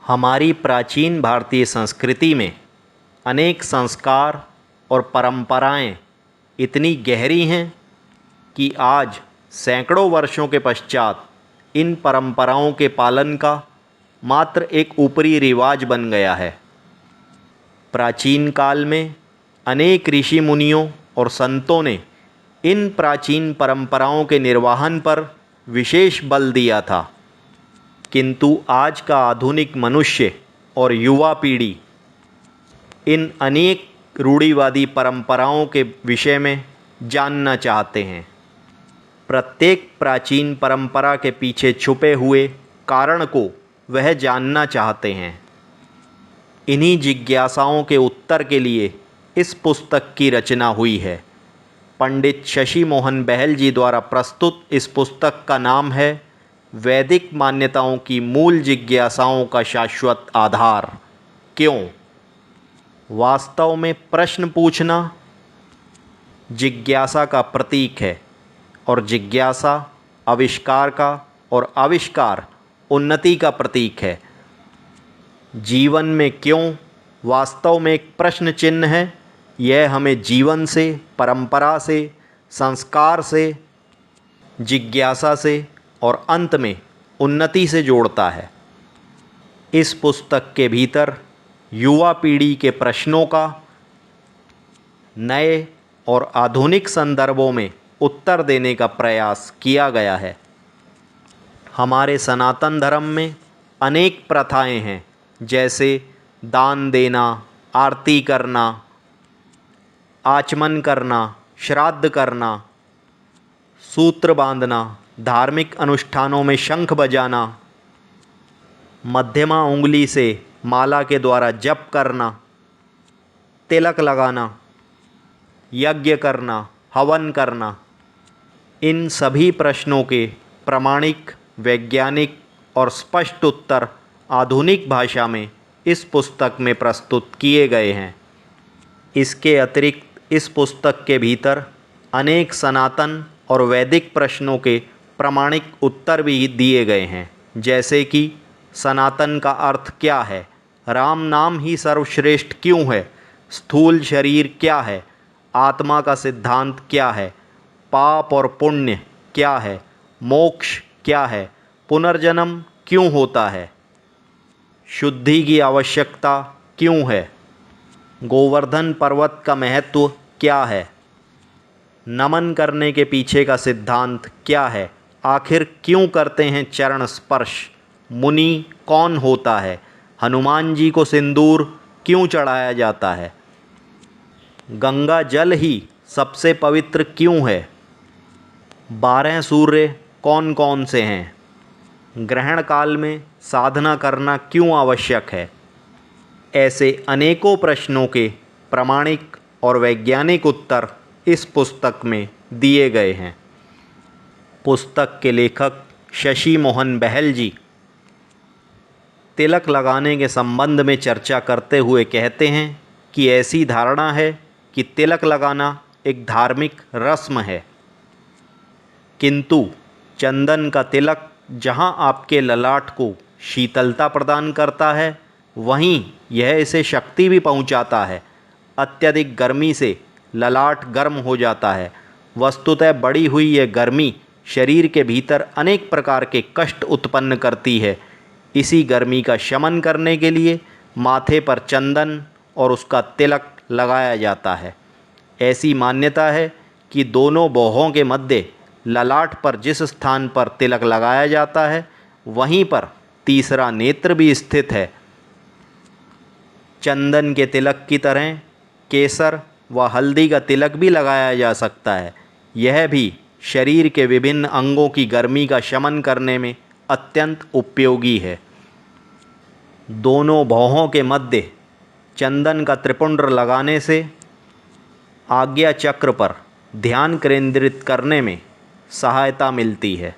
हमारी प्राचीन भारतीय संस्कृति में अनेक संस्कार और परंपराएं इतनी गहरी हैं कि आज सैकड़ों वर्षों के पश्चात इन परंपराओं के पालन का मात्र एक ऊपरी रिवाज बन गया है। प्राचीन काल में अनेक ऋषि मुनियों और संतों ने इन प्राचीन परंपराओं के निर्वहन पर विशेष बल दिया था, किंतु आज का आधुनिक मनुष्य और युवा पीढ़ी इन अनेक रूढ़िवादी परंपराओं के विषय में जानना चाहते हैं। प्रत्येक प्राचीन परंपरा के पीछे छुपे हुए कारण को वह जानना चाहते हैं। इन्हीं जिज्ञासाओं के उत्तर के लिए इस पुस्तक की रचना हुई है। पंडित शशि मोहन बहल जी द्वारा प्रस्तुत इस पुस्तक का नाम है वैदिक मान्यताओं की मूल जिज्ञासाओं का शाश्वत आधार। क्यों? वास्तव में प्रश्न पूछना जिज्ञासा का प्रतीक है और जिज्ञासा आविष्कार का और आविष्कार उन्नति का प्रतीक है। जीवन में क्यों वास्तव में एक प्रश्न चिन्ह है। यह हमें जीवन से, परंपरा से, संस्कार से, जिज्ञासा से और अंत में उन्नति से जोड़ता है। इस पुस्तक के भीतर युवा पीढ़ी के प्रश्नों का नए और आधुनिक संदर्भों में उत्तर देने का प्रयास किया गया है। हमारे सनातन धर्म में अनेक प्रथाएं हैं, जैसे दान देना, आरती करना, आचमन करना, श्राद्ध करना, सूत्र बांधना, धार्मिक अनुष्ठानों में शंख बजाना, मध्यमा उंगली से माला के द्वारा जप करना, तिलक लगाना, यज्ञ करना, हवन करना। इन सभी प्रश्नों के प्रामाणिक, वैज्ञानिक और स्पष्ट उत्तर आधुनिक भाषा में इस पुस्तक में प्रस्तुत किए गए हैं। इसके अतिरिक्त इस पुस्तक के भीतर अनेक सनातन और वैदिक प्रश्नों के प्रामाणिक उत्तर भी दिए गए हैं, जैसे कि सनातन का अर्थ क्या है, राम नाम ही सर्वश्रेष्ठ क्यों है, स्थूल शरीर क्या है, आत्मा का सिद्धांत क्या है, पाप और पुण्य क्या है, मोक्ष क्या है, पुनर्जन्म क्यों होता है, शुद्धि की आवश्यकता क्यों है, गोवर्धन पर्वत का महत्व क्या है, नमन करने के पीछे का सिद्धांत क्या है, आखिर क्यों करते हैं चरण स्पर्श, मुनि कौन होता है, हनुमान जी को सिंदूर क्यों चढ़ाया जाता है, गंगा जल ही सबसे पवित्र क्यों है, 12 सूर्य कौन कौन से हैं, ग्रहण काल में साधना करना क्यों आवश्यक है। ऐसे अनेकों प्रश्नों के प्रामाणिक और वैज्ञानिक उत्तर इस पुस्तक में दिए गए हैं। पुस्तक के लेखक शशि मोहन बहल जी तिलक लगाने के संबंध में चर्चा करते हुए कहते हैं कि ऐसी धारणा है कि तिलक लगाना एक धार्मिक रस्म है, किंतु चंदन का तिलक जहां आपके ललाट को शीतलता प्रदान करता है, वहीं यह इसे शक्ति भी पहुंचाता है। अत्यधिक गर्मी से ललाट गर्म हो जाता है। वस्तुतः बढ़ी हुई यह गर्मी शरीर के भीतर अनेक प्रकार के कष्ट उत्पन्न करती है। इसी गर्मी का शमन करने के लिए माथे पर चंदन और उसका तिलक लगाया जाता है। ऐसी मान्यता है कि दोनों भौहों के मध्य ललाट पर जिस स्थान पर तिलक लगाया जाता है, वहीं पर तीसरा नेत्र भी स्थित है। चंदन के तिलक की तरह केसर व हल्दी का तिलक भी लगाया जा सकता है। यह भी शरीर के विभिन्न अंगों की गर्मी का शमन करने में अत्यंत उपयोगी है। दोनों भौहों के मध्य चंदन का त्रिपुंड लगाने से आज्ञा चक्र पर ध्यान केंद्रित करने में सहायता मिलती है।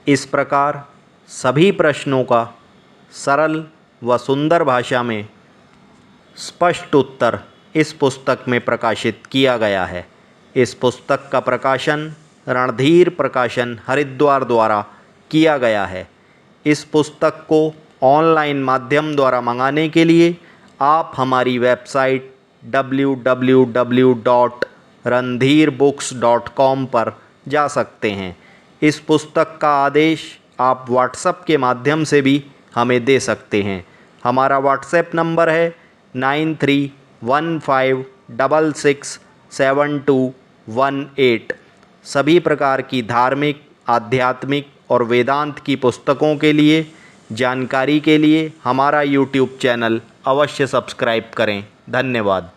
इस प्रकार सभी प्रश्नों का सरल व सुंदर भाषा में स्पष्ट उत्तर इस पुस्तक में प्रकाशित किया गया है। इस पुस्तक का प्रकाशन रणधीर प्रकाशन हरिद्वार द्वारा किया गया है। इस पुस्तक को ऑनलाइन माध्यम द्वारा मंगाने के लिए आप हमारी वेबसाइट www.randhirbooks.com पर जा सकते हैं। इस पुस्तक का आदेश आप व्हाट्सएप के माध्यम से भी हमें दे सकते हैं। हमारा व्हाट्सएप नंबर है 9315667218। सभी प्रकार की धार्मिक, आध्यात्मिक और वेदांत की पुस्तकों के लिए जानकारी के लिए हमारा यूट्यूब चैनल अवश्य सब्सक्राइब करें। धन्यवाद।